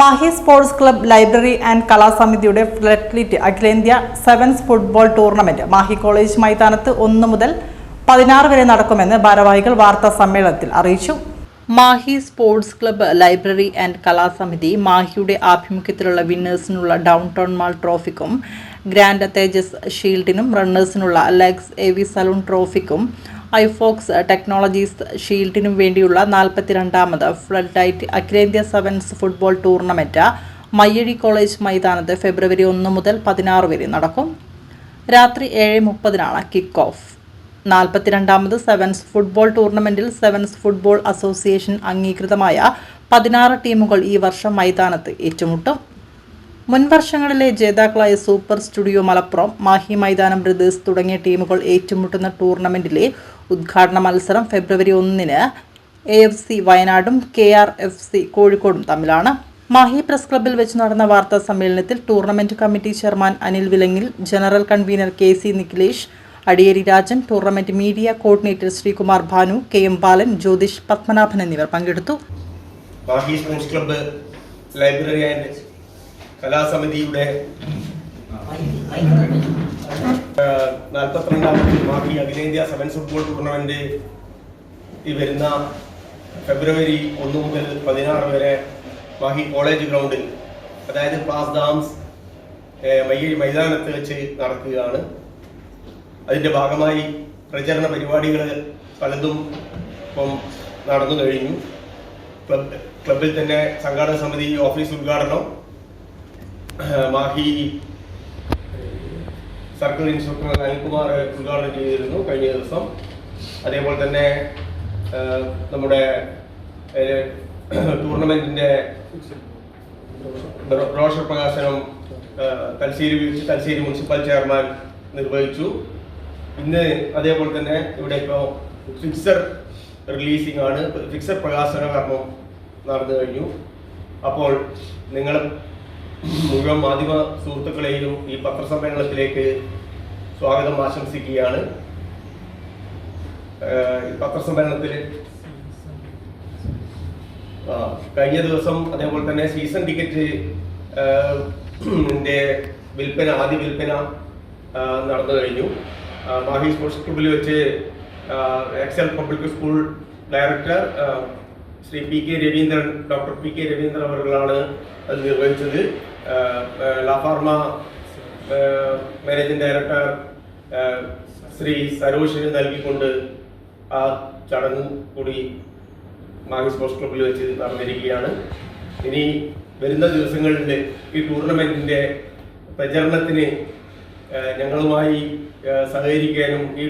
Mahe sports club library and കലാസമിതിയുടെ floodlit അഖിലേന്ത്യാ sevens football tournament Mahe college മൈതാനത്ത് 1 മുതൽ 16 വരെ നടക്കുമെന്ന് ഭാരവാഹികൾ വാർത്താ സമ്മേളനത്തിൽ അറിയിച്ചു. Mahe sports club library and Kalasamiti മാഹിയുടെ ആഭിമുഖ്യത്തിലുള്ള വിന്നേഴ്സിനുള്ള ഡൗൺ ടൗൺ മാൾ ട്രോഫിക്കും ഗ്രാൻഡ് തേജസ് ഷീൽഡിനും റണ്ണേഴ്സിനുള്ള ലെഗ്സ് എവി സലൂൺ ട്രോഫിക്കും ഐഫോക്സ് ടെക്നോളജീസ് ഷീൽഡിനും വേണ്ടിയുള്ള 42ാമത് ഫ്ലഡ് ലൈറ്റ് അഖിലേന്ത്യാ sevens football tournament Mayyazhi college മൈതാനത്ത് ഫെബ്രുവരി 1 മുതൽ 16 വരെ നടക്കും. രാത്രി 7:30 കിക്ക് ഓഫ്. 42ാമത് സെവൻസ് ഫുട്ബോൾ ടൂർണമെന്റിൽ സെവൻസ് ഫുട്ബോൾ അസോസിയേഷൻ അംഗീകൃതമായ 16 ടീമുകൾ ഈ വർഷം മൈതാനത്ത് ഏറ്റുമുട്ടും. മുൻവർഷങ്ങളിലെ ജേതാക്കളായ സൂപ്പർ സ്റ്റുഡിയോ മലപ്പുറം, മാഹി മൈതാനം ബ്രദേഴ്സ് തുടങ്ങിയ ടീമുകൾ ഏറ്റുമുട്ടുന്ന ടൂർണമെന്റിലെ ഉദ്ഘാടന മത്സരം ഫെബ്രുവരി 1-ന് AFC വയനാടും KRFC കോഴിക്കോടും തമ്മിലാണ്. മാഹി പ്രസ് ക്ലബ്ബിൽ വെച്ച് നടന്ന വാർത്താ സമ്മേളനത്തിൽ tournament committee chairman Anil Vilangil, general convener KC Nikhilesh, Adiyeri Rajan, tournament media coordinator Sreekumar Bhanu, KM Balan, Jyothish Padmanabhan എന്നിവർ പങ്കെടുത്തു. Mahe sports club library and കലാസമിതിയുടെ 42ാമത് മാഹി അഖിലേന്ത്യാ സെവൻസ് ഫുട്ബോൾ ടൂർണമെന്റ് ഈ വരുന്ന ഫെബ്രുവരി 1 മുതൽ 16 വരെ മാഹി കോളേജ് ഗ്രൗണ്ടിൽ, അതായത് പ്ലാസ് ഡാംസ് മയ്യഴി മൈതാനത്ത് വെച്ച് നടക്കുകയാണ്. അതിൻ്റെ ഭാഗമായി പ്രചരണ പരിപാടികൾ പലതും ഇപ്പം നടന്നു കഴിഞ്ഞു. ക്ലബിൽ തന്നെ സംഘാടക സമിതി ഓഫീസ് ഉദ്ഘാടനം മാഹി സർക്കിൾ ഇൻസ്പെക്ടർ അനിൽകുമാർ ഉദ്ഘാടനം ചെയ്തിരുന്നു കഴിഞ്ഞ ദിവസം. അതേപോലെ തന്നെ നമ്മുടെ ടൂർണമെന്റിന്റെ ബ്രോഷർ പ്രകാശനം തലശ്ശേരി മുനിസിപ്പൽ ചെയർമാൻ നിർവഹിച്ചു. ഇന്ന് അതേപോലെ തന്നെ ഇവിടെ ഇപ്പോൾ ഫിക്സർ റിലീസിംഗ് ആണ്, ഫിക്സർ പ്രകാശന കർമ്മം നടന്നു കഴിഞ്ഞു. അപ്പോൾ നിങ്ങൾ മുഴുവൻ മാധ്യമ സുഹൃത്തുക്കളെയും ഈ പത്രസമ്മേളനത്തിലേക്ക് സ്വാഗതം ആശംസിക്കുകയാണ്. പത്രസമ്മേളനത്തിൽ കഴിഞ്ഞ ദിവസം അതേപോലെ തന്നെ സീസൺ ടിക്കറ്റ് ആദ്യ വിൽപ്പന നടന്നു കഴിഞ്ഞു. മാഹി സ്പോർട്സ് ക്ലബിൽ വെച്ച് Excel public school director Sri doctor P K Raveendran അവர்களാണ് അത് നിർവഹിച്ചത്. ലാഫാർമ മാനേജിംഗ് ഡയറക്ടർ ശ്രീ സരോഷിന് നൽകിക്കൊണ്ട് ആ ചടങ്ങ് കൂടി മാഹി സ്പോർട്സ് ക്ലബിൽ വെച്ച് നടന്നിരിക്കുകയാണ്. ഇനി വരുന്ന ദിവസങ്ങളിൽ ഈ ടൂർണമെന്റിന്റെ പ്രചരണത്തിന് ഞങ്ങളുമായി സഹകരിക്കാനും ഈ